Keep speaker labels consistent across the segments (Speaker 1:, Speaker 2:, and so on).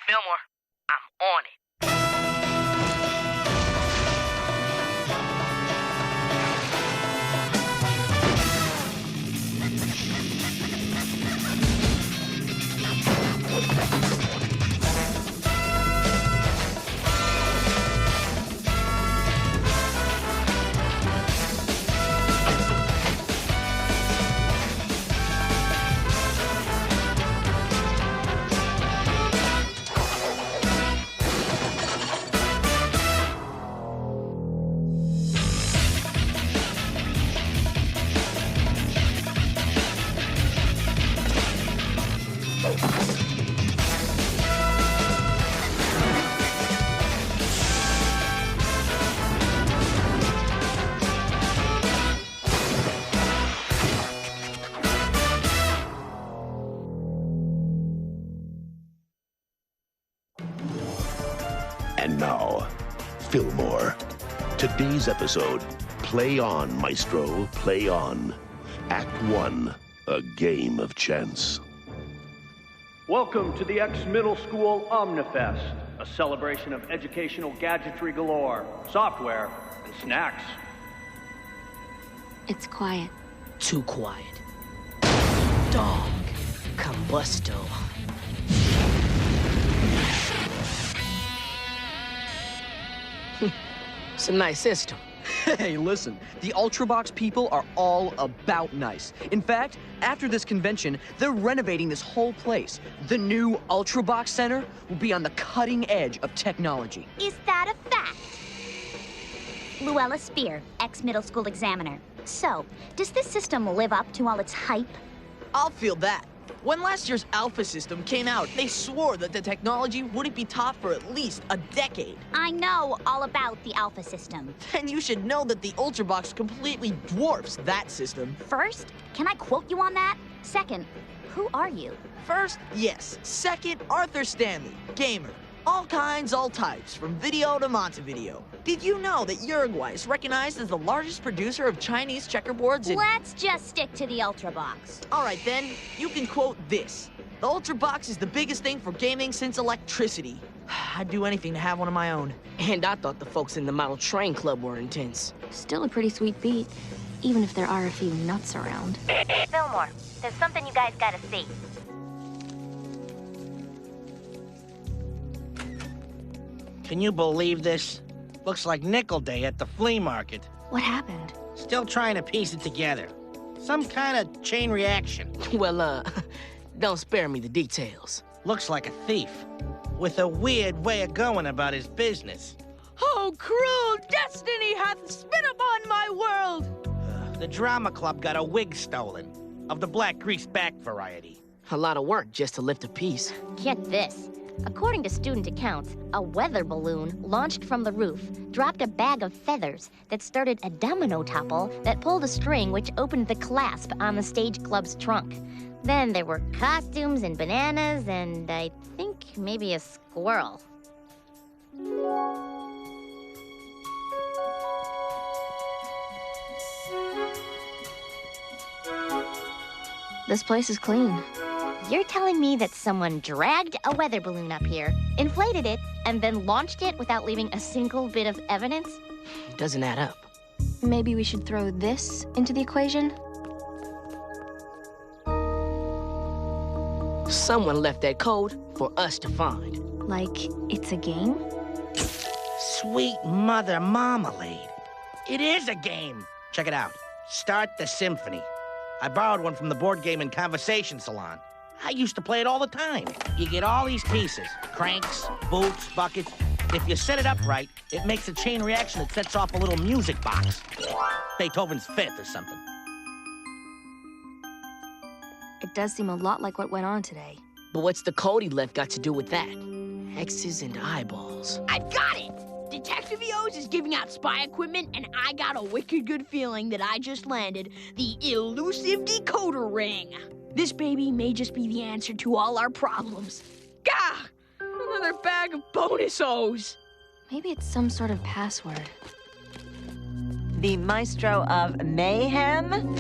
Speaker 1: Fillmore, I'm on it.
Speaker 2: And now, Fillmore. Today's episode, Play On, Maestro, Play On. Act 1, A Game of Chance.
Speaker 3: Welcome to the X-Middle School Omnifest, a celebration of educational gadgetry galore, software, and snacks.
Speaker 4: It's quiet.
Speaker 1: Too quiet. Dog. Combusto. It's a nice system.
Speaker 5: Hey, listen, the Ultrabox people are all about nice. In fact, after this convention, they're renovating this whole place. The new Ultrabox Center will be on the cutting edge of technology.
Speaker 6: Is that a fact? Luella Spear, ex-middle school examiner. So, does this system live up to all its hype?
Speaker 5: I'll feel that. When last year's Alpha system came out, they swore that the technology wouldn't be taught for at least a decade.
Speaker 6: I know all about the Alpha system.
Speaker 5: And you should know that the Ultrabox completely dwarfs that system.
Speaker 6: First, can I quote you on that? Second, who are you?
Speaker 5: First, yes. Second, Arthur Stanley, gamer. All kinds, all types, from video to Montevideo. Did you know that Uruguay is recognized as the largest producer of Chinese checkerboards in...
Speaker 6: Let's just stick to the Ultrabox.
Speaker 5: All right, then, you can quote this. The Ultrabox is the biggest thing for gaming since electricity. I'd do anything to have one of my own.
Speaker 1: And I thought the folks in the Model Train Club were intense.
Speaker 4: Still a pretty sweet beat, even if there are a few nuts around.
Speaker 6: Fillmore, there's something you guys gotta see.
Speaker 7: Can you believe this? Looks like Nickel Day at the flea market.
Speaker 4: What happened?
Speaker 7: Still trying to piece it together. Some kind of chain reaction.
Speaker 1: Well, don't spare me the details.
Speaker 7: Looks like a thief, with a weird way of going about his business.
Speaker 8: Oh, cruel destiny hath spit upon my world!
Speaker 7: The drama club got a wig stolen, of the black grease back variety.
Speaker 1: A lot of work just to lift a piece.
Speaker 6: Get this. According to student accounts, a weather balloon launched from the roof dropped a bag of feathers that started a domino topple that pulled a string which opened the clasp on the stage club's trunk. Then there were costumes and bananas and I think maybe a squirrel.
Speaker 4: This place is clean.
Speaker 6: You're telling me that someone dragged a weather balloon up here, inflated it, and then launched it without leaving a single bit of evidence?
Speaker 1: Doesn't add up.
Speaker 4: Maybe we should throw this into the equation?
Speaker 1: Someone left that code for us to find.
Speaker 4: Like it's a game?
Speaker 7: Sweet mother marmalade. It is a game. Check it out. Start the symphony. I borrowed one from the board game and conversation salon. I used to play it all the time. You get all these pieces, cranks, boots, buckets. If you set it up right, it makes a chain reaction that sets off a little music box. Beethoven's Fifth or something.
Speaker 4: It does seem a lot like what went on today.
Speaker 1: But what's the code he left got to do with that? X's and eyeballs.
Speaker 8: I've got it! Detective EOS is giving out spy equipment, and I got a wicked good feeling that I just landed the elusive decoder ring. This baby may just be the answer to all our problems. Gah! Another bag of bonus O's.
Speaker 4: Maybe it's some sort of password.
Speaker 9: The Maestro of Mayhem?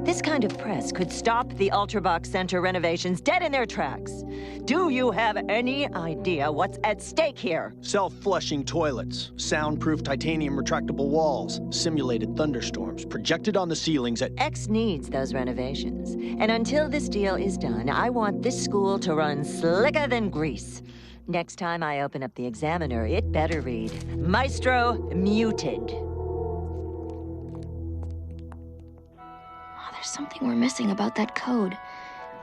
Speaker 9: This kind of press could stop the Ultrabox Center renovations dead in their tracks. Do you have any idea what's at stake here?
Speaker 10: Self-flushing toilets, soundproof titanium retractable walls, simulated thunderstorms projected on the ceilings at...
Speaker 9: X needs those renovations. And until this deal is done, I want this school to run slicker than grease. Next time I open up the Examiner, it better read, Maestro muted.
Speaker 4: There's something we're missing about that code.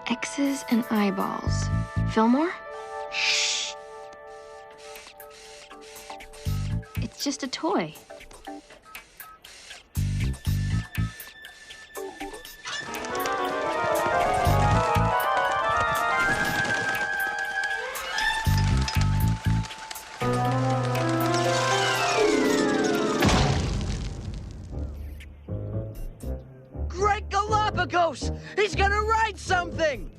Speaker 4: X's and eyeballs. Fillmore? Shh. It's just a toy.
Speaker 5: He's gonna write something!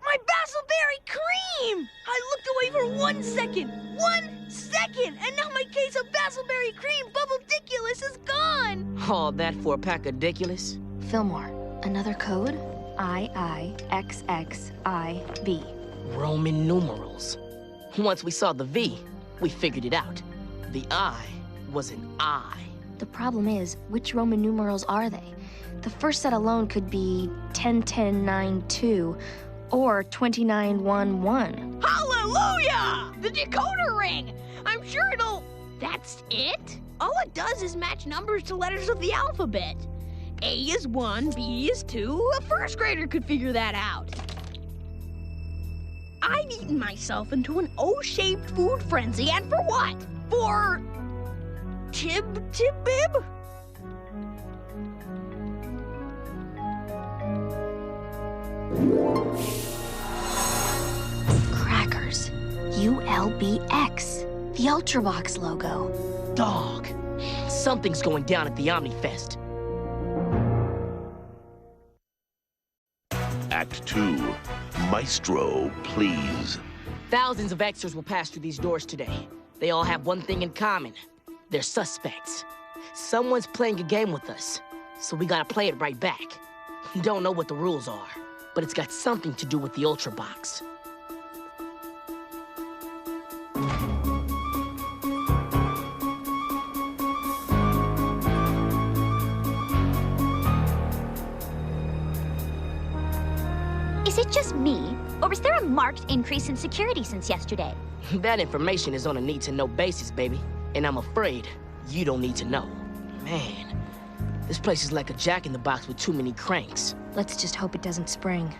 Speaker 8: My basilberry cream! I looked away for 1 second! 1 second! And now my case of basilberry cream bubble-diculous is gone!
Speaker 1: All that for a pack of ridiculous?
Speaker 4: Fillmore, another code? IIXXIB.
Speaker 1: Roman numerals. Once we saw the V, we figured it out. The I was an I.
Speaker 4: The problem is, which Roman numerals are they? The first set alone could be 101092 or 2911.
Speaker 8: Hallelujah! The decoder ring! I'm sure it'll... That's it? All it does is match numbers to letters of the alphabet. A is 1, B is 2. A first grader could figure that out. I've eaten myself into an O-shaped food frenzy, and for what? For... Tib-tib-bib?
Speaker 4: Crackers. ULBX. The Ultravox logo.
Speaker 1: Dog. Something's going down at the Omnifest.
Speaker 2: Act 2. Maestro, please.
Speaker 1: Thousands of Xers will pass through these doors today. They all have one thing in common. They're suspects. Someone's playing a game with us, so we gotta play it right back. Don't know what the rules are, but it's got something to do with the Ultrabox.
Speaker 6: Is it just me, or is there a marked increase in security since yesterday?
Speaker 1: That information is on a need-to-know basis, baby. And I'm afraid you don't need to know. Man, this place is like a jack-in-the-box with too many cranks.
Speaker 4: Let's just hope it doesn't spring.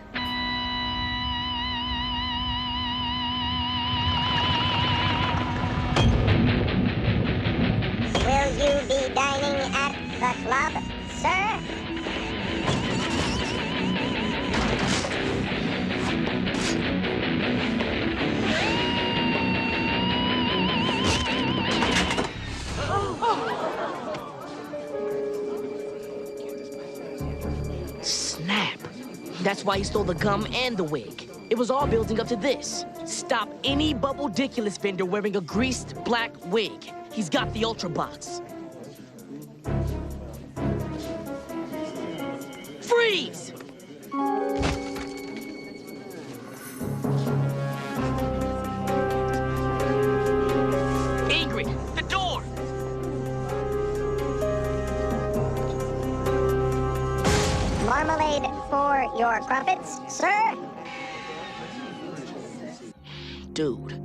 Speaker 11: Will you be dining at the club, sir?
Speaker 1: Snap. That's why he stole the gum and the wig. It was all building up to this. Stop any bubble-diculous vendor wearing a greased black wig. He's got the Ultrabox. Freeze! Ingrid, the door!
Speaker 11: Marmalade for your crumpets, sir?
Speaker 1: Dude,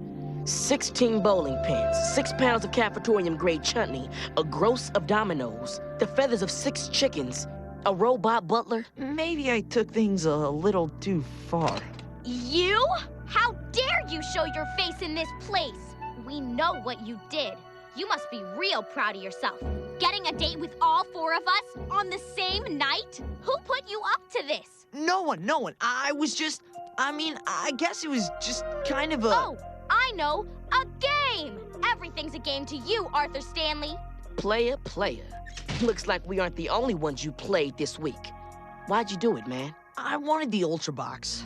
Speaker 1: 16 bowling pins, 6 pounds of cafetorium-grade chutney, a gross of dominoes, the feathers of 6 chickens, a robot butler.
Speaker 12: Maybe I took things a little too far.
Speaker 6: You? How dare you show your face in this place? We know what you did. You must be real proud of yourself. Getting a date with all 4 of us on the same night? Who put you up to this?
Speaker 12: No one. I guess it was just kind of a...
Speaker 6: Oh, I know. A game! Everything's a game to you, Arthur Stanley.
Speaker 1: Player. Looks like we aren't the only ones you played this week. Why'd you do it, man?
Speaker 12: I wanted the Ultrabox.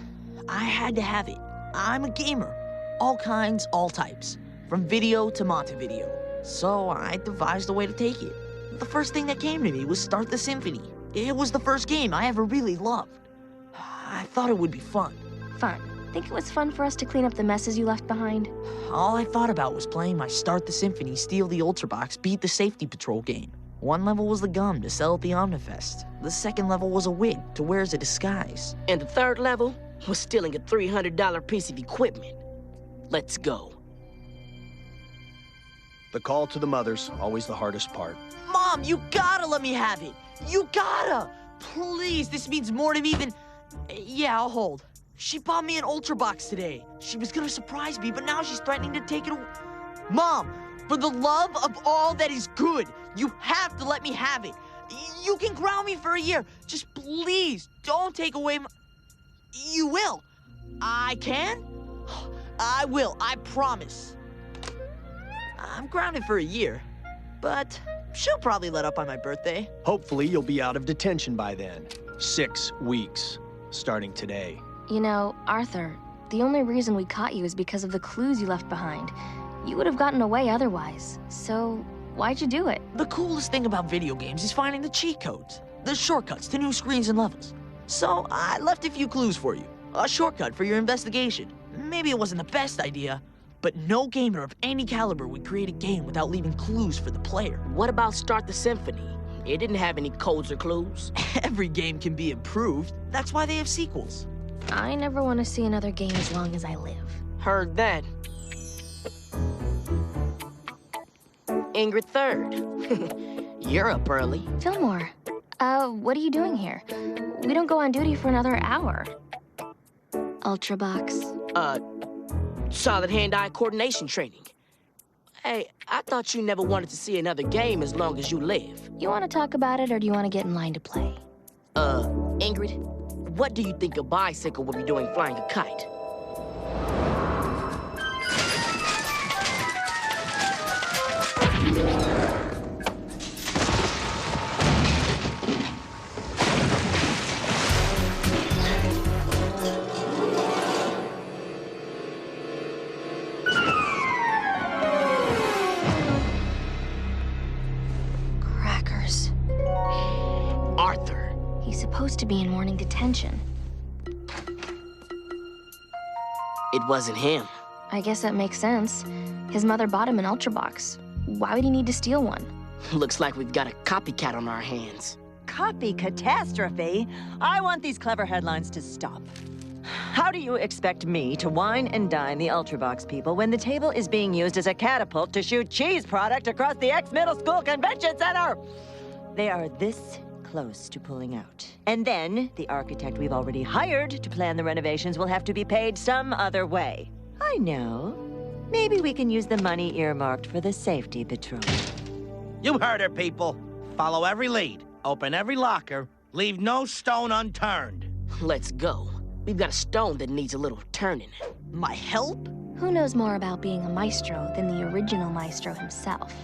Speaker 12: I had to have it. I'm a gamer. All kinds, all types. From video to Montevideo. So I devised a way to take it. The first thing that came to me was Start the Symphony. It was the first game I ever really loved. I thought it would be fun.
Speaker 4: Fun. Think it was fun for us to clean up the messes you left behind?
Speaker 12: All I thought about was playing my Start the Symphony, Steal the Ultrabox, Beat the Safety Patrol game. One level was the gum to sell at the Omnifest. The second level was a wig to wear as a disguise.
Speaker 1: And the third level was stealing a $300 piece of equipment. Let's go.
Speaker 10: The call to the mother's always the hardest part.
Speaker 12: Mom, you gotta let me have it. You gotta. Please, this means more to me than... Yeah, I'll hold. She bought me an Ultrabox today. She was gonna surprise me, but now she's threatening to take it away. Mom, for the love of all that is good, you have to let me have it. You can ground me for a year. Just please, don't take away my... You will. I can? I will, I promise. I'm grounded for a year, but she'll probably let up on my birthday.
Speaker 10: Hopefully you'll be out of detention by then. 6 weeks, starting today.
Speaker 4: You know, Arthur, the only reason we caught you is because of the clues you left behind. You would have gotten away otherwise, so why'd you do it?
Speaker 12: The coolest thing about video games is finding the cheat codes, the shortcuts to new screens and levels. So I left a few clues for you. A shortcut for your investigation. Maybe it wasn't the best idea, but no gamer of any caliber would create a game without leaving clues for the player.
Speaker 1: What about Start the Symphony? It didn't have any codes or clues.
Speaker 12: Every game can be improved. That's why they have sequels.
Speaker 4: I never want to see another game as long as I live.
Speaker 1: Heard that. Ingrid Third. You're up early.
Speaker 4: Fillmore, what are you doing here? We don't go on duty for another hour. Ultrabox.
Speaker 1: Solid hand-eye coordination training. Hey, I thought you never wanted to see another game as long as you live.
Speaker 4: You want to talk about it, or do you want to get in line to play?
Speaker 1: Ingrid, what do you think a bicycle would be doing flying a kite?
Speaker 4: Crackers.
Speaker 1: Arthur.
Speaker 4: He's supposed to be in morning detention.
Speaker 1: It wasn't him.
Speaker 4: I guess that makes sense. His mother bought him an Ultrabox. Why would he need to steal one?
Speaker 1: Looks like we've got a copycat on our hands.
Speaker 9: Copy catastrophe? I want these clever headlines to stop. How do you expect me to wine and dine the Ultrabox people when the table is being used as a catapult to shoot cheese product across the ex-middle school convention center? They are this close to pulling out. And then the architect we've already hired to plan the renovations will have to be paid some other way. I know. Maybe we can use the money earmarked for the safety patrol.
Speaker 7: You heard her, people. Follow every lead. Open every locker. Leave no stone unturned.
Speaker 1: Let's go. We've got a stone that needs a little turning.
Speaker 12: My help?
Speaker 4: Who knows more about being a maestro than the original maestro himself?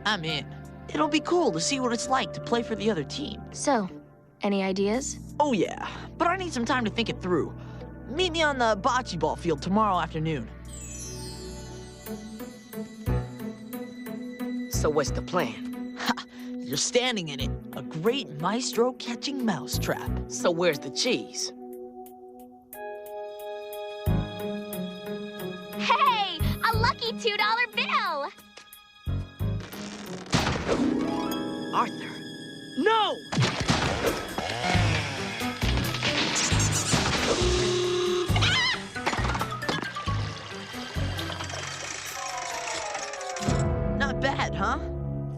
Speaker 12: I'm in. It'll be cool to see what it's like to play for the other team.
Speaker 4: So, any ideas?
Speaker 12: Oh yeah, but I need some time to think it through. Meet me on the bocce ball field tomorrow afternoon.
Speaker 1: So what's the plan?
Speaker 12: Ha! You're standing in it. A great maestro catching mousetrap.
Speaker 1: So where's the cheese?
Speaker 6: Hey, a lucky $2 bill!
Speaker 1: Arthur. No!
Speaker 12: Not bad, huh?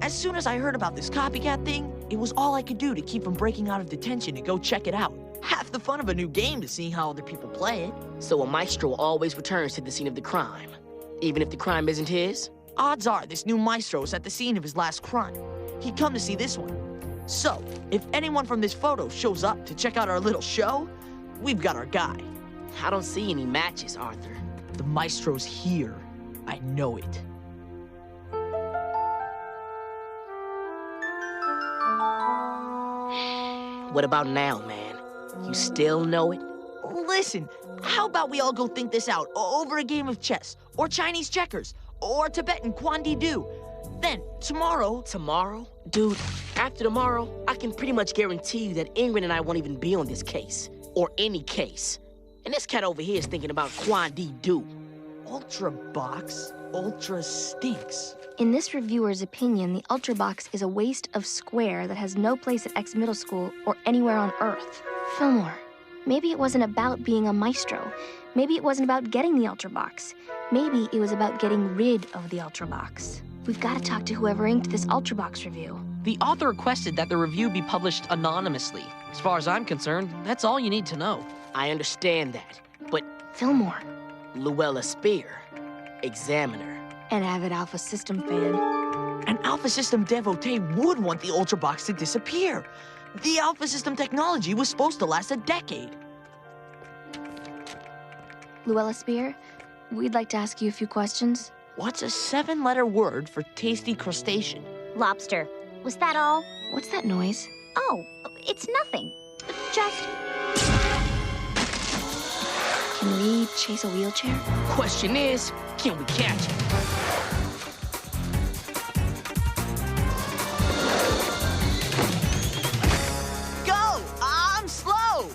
Speaker 12: As soon as I heard about this copycat thing, it was all I could do to keep from breaking out of detention and go check it out. Half the fun of a new game is seeing how other people play it.
Speaker 1: So a maestro always returns to the scene of the crime, even if the crime isn't his?
Speaker 12: Odds are this new maestro is at the scene of his last crime. He'd come to see this one. So, if anyone from this photo shows up to check out our little show, we've got our guy.
Speaker 1: I don't see any matches, Arthur.
Speaker 12: The maestro's here. I know it.
Speaker 1: What about now, man? You still know it?
Speaker 12: Listen, how about we all go think this out over a game of chess, or Chinese checkers, or Tibetan Kwan-Di-Do? Then, tomorrow...
Speaker 1: Tomorrow? Dude, after tomorrow, I can pretty much guarantee you that Ingrid and I won't even be on this case. Or any case. And this cat over here is thinking about Quad-D-Do.
Speaker 12: Ultra Box? Ultra stinks.
Speaker 4: In this reviewer's opinion, the Ultra Box is a waste of square that has no place at X Middle School or anywhere on Earth. Fillmore, maybe it wasn't about being a maestro. Maybe it wasn't about getting the Ultra Box. Maybe it was about getting rid of the Ultra Box. We've got to talk to whoever inked this Ultra Box review.
Speaker 5: The author requested that the review be published anonymously. As far as I'm concerned, that's all you need to know.
Speaker 1: I understand that, but
Speaker 4: Fillmore,
Speaker 1: Luella Spear, Examiner.
Speaker 4: an avid Alpha System fan.
Speaker 12: An Alpha System devotee would want the Ultra Box to disappear. The Alpha System technology was supposed to last a decade.
Speaker 4: Luella Spear, we'd like to ask you a few questions.
Speaker 12: What's a 7-letter word for tasty crustacean?
Speaker 6: Lobster. Was that all?
Speaker 4: What's that noise?
Speaker 6: Oh, it's nothing. Just...
Speaker 4: Can we chase a wheelchair?
Speaker 1: Question is, can we catch it?
Speaker 12: Go! I'm slow!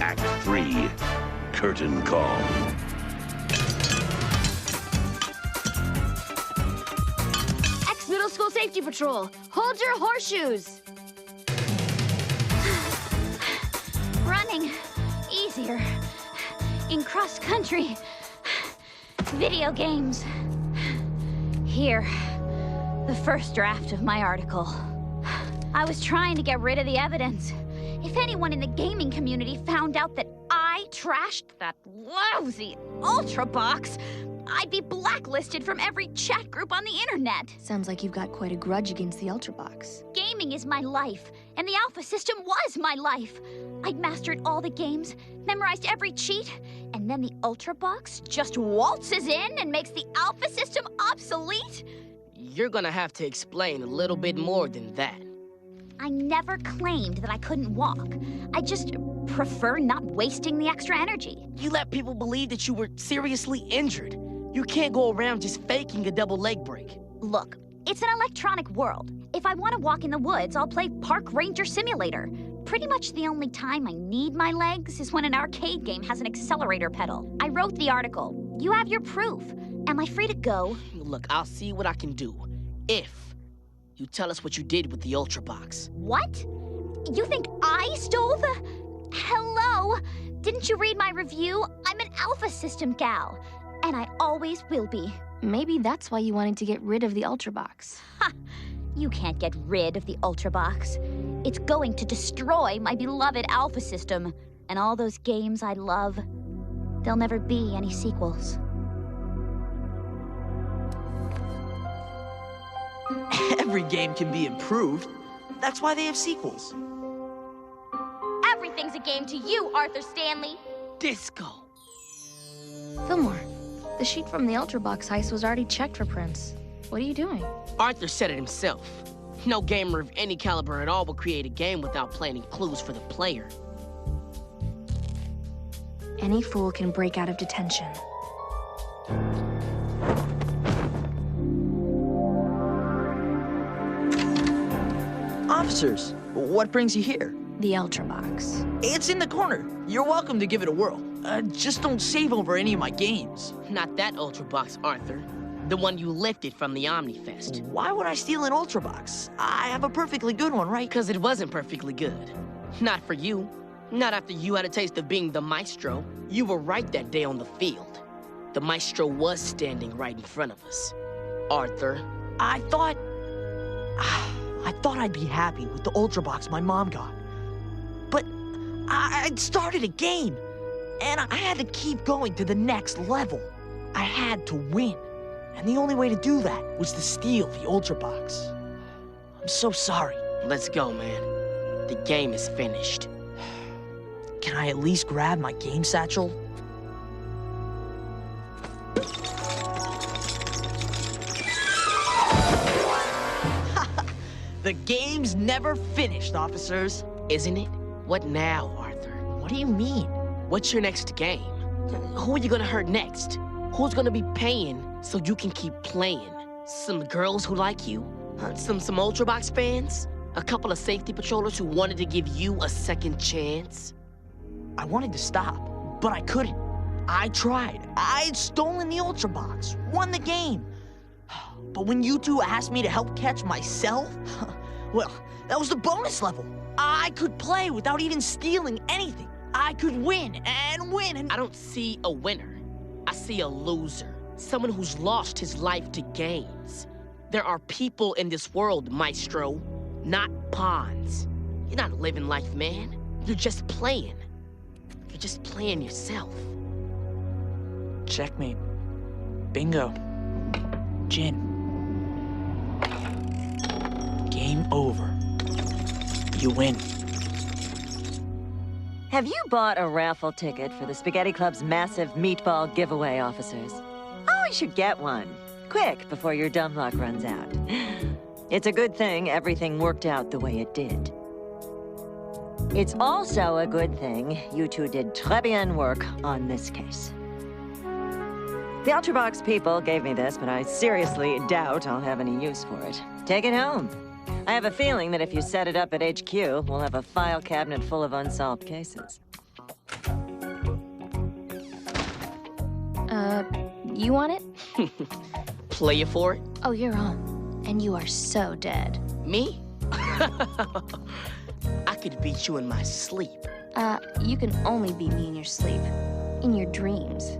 Speaker 2: Act 3, Curtain Call.
Speaker 13: X Middle School Safety Patrol, hold your horseshoes.
Speaker 6: running easier in cross-country video games. Here, the first draft of my article. I was trying to get rid of the evidence. If anyone in the gaming community found out that I trashed that lousy Ultra Box, I'd be blacklisted from every chat group on the internet.
Speaker 4: Sounds like you've got quite a grudge against the Ultra Box.
Speaker 6: Gaming is my life, and the Alpha System was my life. I'd mastered all the games, memorized every cheat, and then the Ultra Box just waltzes in and makes the Alpha System obsolete?
Speaker 1: You're gonna have to explain a little bit more than that.
Speaker 6: I never claimed that I couldn't walk. I just prefer not wasting the extra energy.
Speaker 1: You let people believe that you were seriously injured. You can't go around just faking a double leg break.
Speaker 6: Look, it's an electronic world. If I want to walk in the woods, I'll play Park Ranger Simulator. Pretty much the only time I need my legs is when an arcade game has an accelerator pedal. I wrote the article. You have your proof. Am I free to go?
Speaker 1: Look, I'll see what I can do. If you tell us what you did with the Ultra Box.
Speaker 6: What? You think I stole the... Hello? Didn't you read my review? I'm an Alpha System gal. And I always will be.
Speaker 4: Maybe that's why you wanted to get rid of the Ultra Box.
Speaker 6: Ha! You can't get rid of the Ultra Box. It's going to destroy my beloved Alpha System. And all those games I love. There'll never be any sequels.
Speaker 12: Every game can be improved. That's why they have sequels.
Speaker 6: Everything's a game to you, Arthur Stanley.
Speaker 1: Disco.
Speaker 4: Fillmore, the sheet from the Ultra Box heist was already checked for prints. What are you doing?
Speaker 1: Arthur said it himself. No gamer of any caliber at all will create a game without planting clues for the player.
Speaker 4: Any fool can break out of detention.
Speaker 12: Officers, what brings you here?
Speaker 4: The Ultra Box.
Speaker 12: It's in the corner. You're welcome to give it a whirl. Just don't save over any of my games.
Speaker 1: Not that Ultra Box, Arthur. The one you lifted from the Omnifest.
Speaker 12: Why would I steal an Ultra Box? I have a perfectly good one, right?
Speaker 1: Because it wasn't perfectly good. Not for you. Not after you had a taste of being the Maestro. You were right that day on the field. The Maestro was standing right in front of us. Arthur.
Speaker 12: I thought I'd be happy with the Ultra Box my mom got. But I'd started a game, and I had to keep going to the next level. I had to win, and the only way to do that was to steal the Ultra Box. I'm so sorry.
Speaker 1: Let's go, man. The game is finished.
Speaker 12: Can I at least grab my game satchel? The game's never finished, officers.
Speaker 1: Isn't it? What now, Arthur?
Speaker 12: What do you mean?
Speaker 1: What's your next game? Who are you gonna hurt next? Who's gonna be paying so you can keep playing? Some girls who like you? Some Ultrabox fans? A couple of safety patrollers who wanted to give you a second chance?
Speaker 12: I wanted to stop, but I couldn't. I tried. I had stolen the Ultrabox, won the game. But when you two asked me to help catch myself, well, that was the bonus level. I could play without even stealing anything. I could win and win and...
Speaker 1: I don't see a winner. I see a loser. Someone who's lost his life to games. There are people in this world, Maestro, not pawns. You're not living life, man. You're just playing. You're just playing yourself.
Speaker 12: Checkmate. Bingo. Gin. Game over. You win.
Speaker 9: Have you bought a raffle ticket for the Spaghetti Club's massive meatball giveaway, officers? Oh, you should get one. Quick, before your dumb luck runs out. It's a good thing everything worked out the way it did. It's also a good thing you two did très bien work on this case. The Ultrabox people gave me this, but I seriously doubt I'll have any use for it. Take it home. I have a feeling that if you set it up at HQ, we'll have a file cabinet full of unsolved cases.
Speaker 4: You want it?
Speaker 1: Play you for it?
Speaker 4: Oh, you're on. And you are so dead.
Speaker 1: Me? I could beat you in my sleep.
Speaker 4: You can only beat me in your sleep. In your dreams.